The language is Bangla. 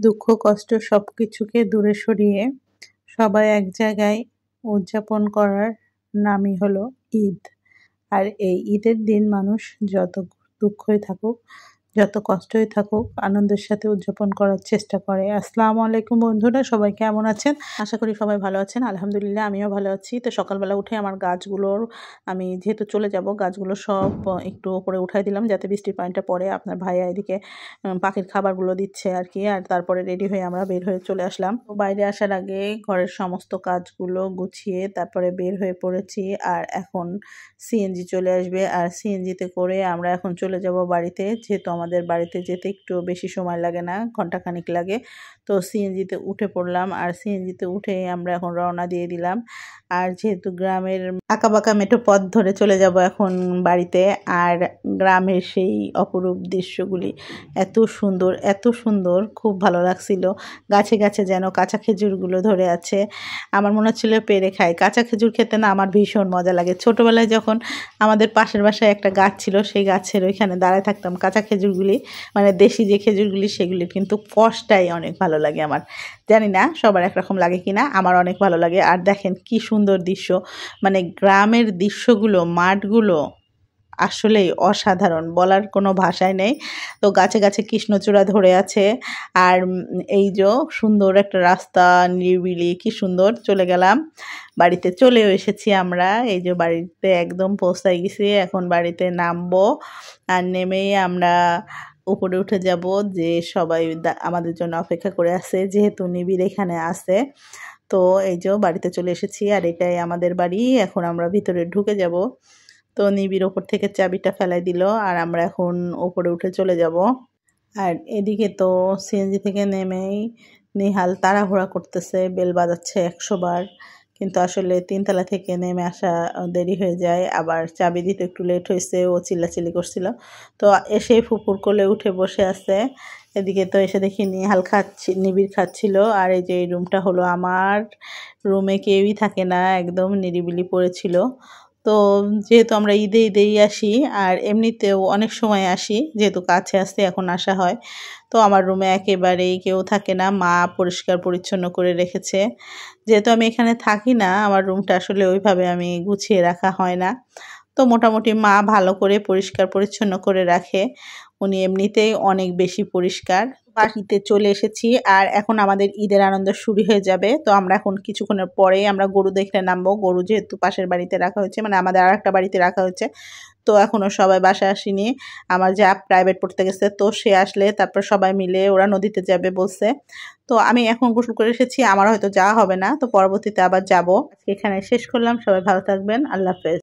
দুঃখ কষ্ট সবকিছুকে দূরে সরিয়ে সবাই এক জায়গায় উদযাপন করার নামই হলো ঈদ। আর এই ঈদের দিন মানুষ যত দুঃখই থাকুক, যত কষ্টই থাকুক, আনন্দের সাথে উদযাপন করার চেষ্টা করে। আসসালামু আলাইকুম বন্ধুরা, সবাই কেমন আছেন? আশা করি সবাই ভালো আছেন। আলহামদুলিল্লাহ আমিও ভালো আছি। তো সকালবেলা উঠে আমার গাছগুলোর আমি যেহেতু চলে যাব, গাছগুলো সব একটু উপরে উঠাই দিলাম যাতে বৃষ্টির পানিটা পড়ে। আপনার ভাইয়া এদিকে পাখির খাবারগুলো দিচ্ছে আর কি। আর তারপরে রেডি হয়ে আমরা বের হয়ে চলে আসলাম। তো বাইরে আসার আগে ঘরের সমস্ত কাজগুলো গুছিয়ে তারপরে বের হয়ে পড়েছি। আর এখন সিএনজি চলে আসবে, আর সিএনজিতে করে আমরা এখন চলে যাব বাড়িতে। যেহেতু আমাদের বাড়িতে যেতে একটু বেশি সময় লাগে না, ঘন্টাখানিক লাগে। তো সিএনজিতে উঠে পড়লাম, আর সিএনজিতে উঠে আমরা এখন রওনা দিয়ে দিলাম। আর যেহেতু গ্রামের আঁকাবাঁকা মেঠো পথ ধরে চলে যাব এখন বাড়িতে। আর গ্রামের সেই অপরূপ দৃশ্যগুলি এত সুন্দর, এত সুন্দর, খুব ভালো লাগছিল। গাছে গাছে যেন কাঁচা খেজুরগুলো ধরে আছে। আমার মনে হচ্ছিল পেরে খাই। কাঁচা খেজুর খেতে না আমার ভীষণ মজা লাগে। ছোটোবেলায় যখন আমাদের পাশের বাসায় একটা গাছ ছিল, সেই গাছের ওইখানে দাঁড়ায় থাকতাম, কাঁচা খেজুরগুলি মানে দেশি যে খেজুরগুলি সেগুলি কিন্তু কষটাই অনেক ভালো লাগে আমার। জানি না সবার একরকম লাগে কিনা, আমার অনেক ভালো লাগে। আর দেখেন কি সুন্দর দৃশ্য, মানে গ্রামের দৃশ্যগুলো, মাঠগুলো আসলেই অসাধারণ, বলার কোনো ভাষাই নেই। তো গাছে গাছে কৃষ্ণচূড়া ধরে আছে। আর এই যে সুন্দর একটা রাস্তা, নিরিবিলি, কি সুন্দর। চলে গেলাম, বাড়িতে চলেও এসেছি আমরা। এই যে বাড়িতে একদম পৌঁছাই গেছি, এখন বাড়িতে নামবো। আর নেমেই আমরা উপরে উঠে যাব, যে সবাই আমাদের জন্য অপেক্ষা করে আছে, যেহেতু নিবিড় এখানে আছে। তো এই যে বাড়িতে চলে এসেছি, আর এটাই আমাদের বাড়ি। এখন আমরা ভিতরে ঢুকে যাব। তো নিবিড় ওপর থেকে চাবিটা ফেলাই দিল, আর আমরা এখন ওপরে উঠে চলে যাব। আর এদিকে তো সিএনজি থেকে নেমেই নিহাল তাড়াহুড়া করতেছে, বেল বাজাচ্ছে 100 বার, কিন্তু আসলে 3তলা থেকে নেমে আসা দেরি হয়ে যায়। আবার চাবি দিতে একটু লেট হয়েছে, ও চিল্লাচিল্লি করছিল। তো এসে ফুপুর কোলে উঠে বসে আছে। এদিকে তো এসে দেখি নিবিড় খাচ্ছিল। আর এই যে এই রুমটা হলো আমার, রুমে কেউই থাকে না, একদম নিরিবিলি পড়েছিল। তো যেহেতু আমরা ঈদেই আসি, আর এমনিতেও অনেক সময় আসি, যেহেতু কাছে আসতে এখন আসা হয়। তো আমার রুমে একেবারেই কেউ থাকে না, মা পরিষ্কার পরিচ্ছন্ন করে রেখেছে। যেহেতু আমি এখানে থাকি না, আমার রুমটা আসলে ওইভাবে আমি গুছিয়ে রাখা হয় না। তো মোটামুটি মা ভালো করে পরিষ্কার পরিচ্ছন্ন করে রাখে, উনি এমনিতেই অনেক বেশি পরিষ্কার। বাড়িতে চলে এসেছি, আর এখন আমাদের ঈদের আনন্দ শুরু হয়ে যাবে। তো আমরা এখন কিছুক্ষণের পরেই আমরা গরু দেখতে নামবো। গরু যেহেতু পাশের বাড়িতে রাখা হয়েছে, মানে আমাদের আর একটা বাড়িতে রাখা হয়েছে, তো এখনও সবাই বাসায় আসেনি। আমার যা প্রাইভেট পড়তে গেছে, তো সে আসলে তারপর সবাই মিলে ওরা নদীতে যাবে বলছে। তো আমি এখন গোসল করে এসেছি, আমার হয়তো যাওয়া হবে না, তো পরবর্তীতে আবার যাব। এখানে শেষ করলাম, সবাই ভালো থাকবেন, আল্লাহ হাফেজ।